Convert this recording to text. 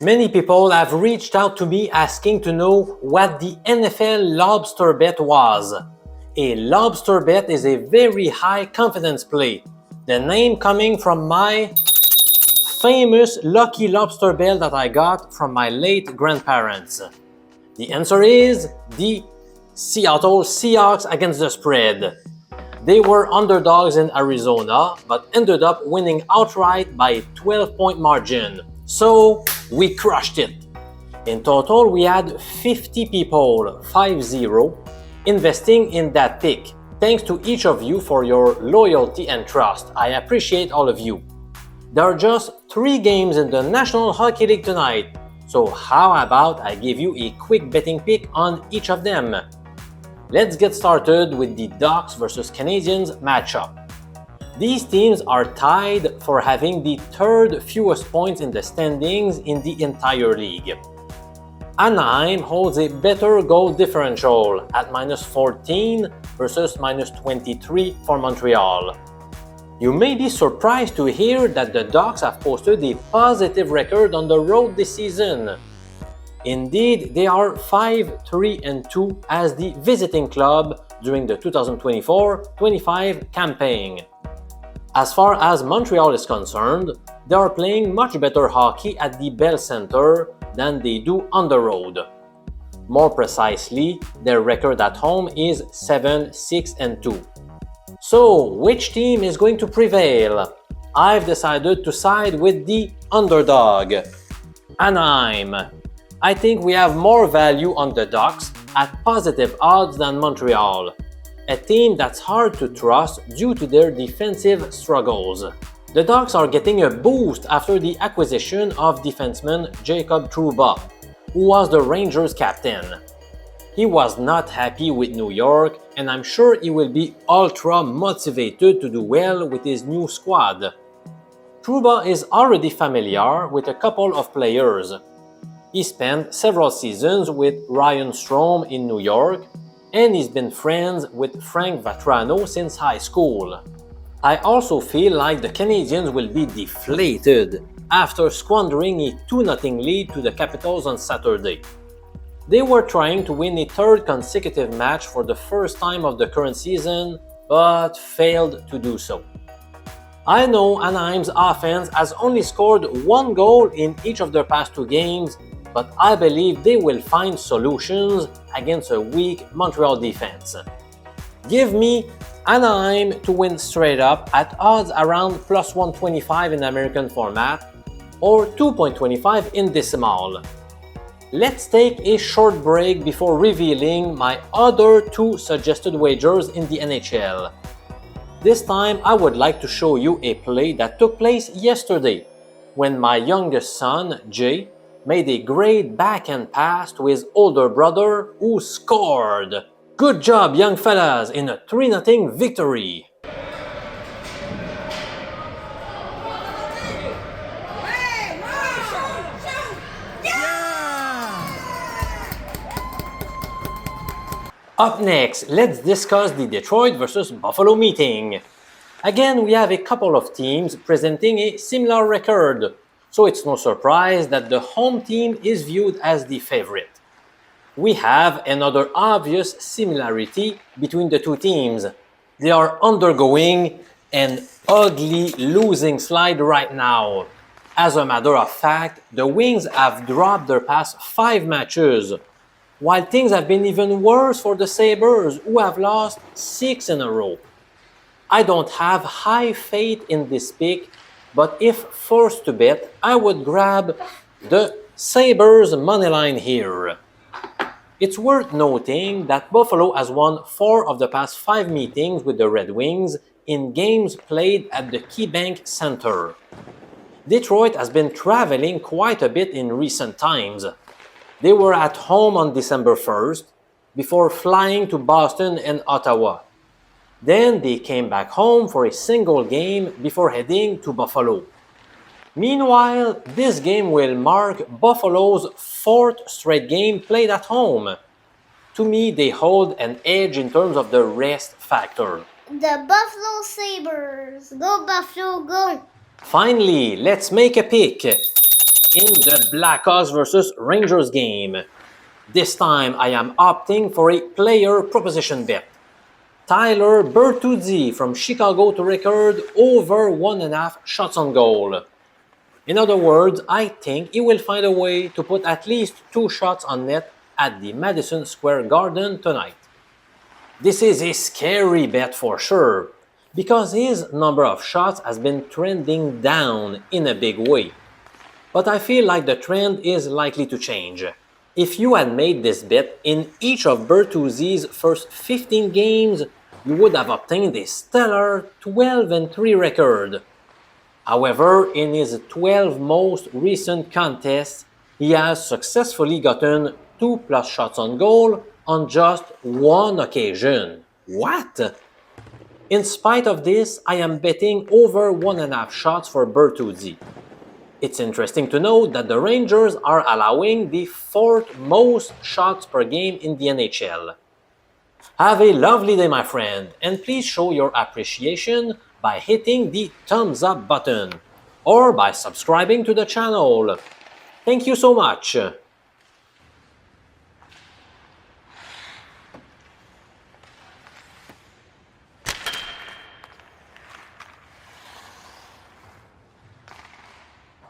Many people have reached out to me asking to know what the NFL lobster bet was. A lobster bet is a very high confidence play. The name coming from my famous lucky lobster bet that I got from my late grandparents. The answer is the Seattle Seahawks against the spread. They were underdogs in Arizona, but ended up winning outright by a 12-point margin. So, we crushed it. In total, we had 50 people, 50, investing in that pick. Thanks to each of you for your loyalty and trust. I appreciate all of you. There are just 3 games in the National Hockey League tonight, so how about I give you a quick betting pick on each of them? Let's get started with the Ducks versus Canadiens matchup. These teams are tied for having the 3rd fewest points in the standings in the entire league. Anaheim holds a better goal differential at -14 versus -23 for Montreal. You may be surprised to hear that the Ducks have posted a positive record on the road this season. Indeed, they are 5-3-2 as the visiting club during the 2024-25 campaign. As far as Montreal is concerned, they are playing much better hockey at the Bell Center than they do on the road. More precisely, their record at home is 7-6-2. So, which team is going to prevail? I've decided to side with the underdog, Anaheim. I think we have more value on the Ducks at positive odds than Montreal, a team that's hard to trust due to their defensive struggles. The Ducks are getting a boost after the acquisition of defenseman Jacob Trouba, who was the Rangers captain. He was not happy with New York, and I'm sure he will be ultra motivated to do well with his new squad. Trouba is already familiar with a couple of players. He spent several seasons with Ryan Strome in New York, and he's been friends with Frank Vatrano since high school. I also feel like the Canadiens will be deflated after squandering a 2-0 lead to the Capitals on Saturday. They were trying to win a 3rd consecutive match for the first time of the current season, but failed to do so. I know Anaheim's offense has only scored 1 goal in each of their past 2 games, but I believe they will find solutions against a weak Montreal defense. Give me Anaheim to win straight up at odds around +125 in American format or 2.25 in decimal. Let's take a short break before revealing my other 2 suggested wagers in the NHL. This time I would like to show you a play that took place yesterday when my youngest son, Jay, made a great backhand pass to his older brother who scored. Good job, young fellas, in a 3-0 victory. Up next, let's discuss the Detroit versus Buffalo meeting. Again, we have a couple of teams presenting a similar record, so it's no surprise that the home team is viewed as the favorite. We have another obvious similarity between the 2 teams. They are undergoing an ugly losing slide right now. As a matter of fact, the Wings have dropped their past 5 matches, while things have been even worse for the Sabres, who have lost 6 in a row. I don't have high faith in this pick, but if forced to bet, I would grab the Sabres moneyline here. It's worth noting that Buffalo has won 4 of the past 5 meetings with the Red Wings in games played at the KeyBank Center. Detroit has been traveling quite a bit in recent times. They were at home on December 1st before flying to Boston and Ottawa. Then they came back home for a single game before heading to Buffalo. Meanwhile, this game will mark Buffalo's 4th straight game played at home. To me, they hold an edge in terms of the rest factor. The Buffalo Sabres. Go Buffalo, go! Finally, let's make a pick. in the Blackhawks versus Rangers game. This time I am opting for a player proposition bet. Tyler Bertuzzi from Chicago to record over 1.5 shots on goal. In other words, I think he will find a way to put at least 2 shots on net at the Madison Square Garden tonight. This is a scary bet for sure, because his number of shots has been trending down in a big way. But I feel like the trend is likely to change. If you had made this bet in each of Bertuzzi's first 15 games, you would have obtained a stellar 12-3 record. However, in his 12 most recent contests, he has successfully gotten 2+ shots on goal on just 1 occasion. What? In spite of this, I am betting over 1.5 shots for Bertuzzi. It's interesting to note that the Rangers are allowing the 4th most shots per game in the NHL. Have a lovely day, my friend, and please show your appreciation by hitting the thumbs up button or by subscribing to the channel. Thank you so much!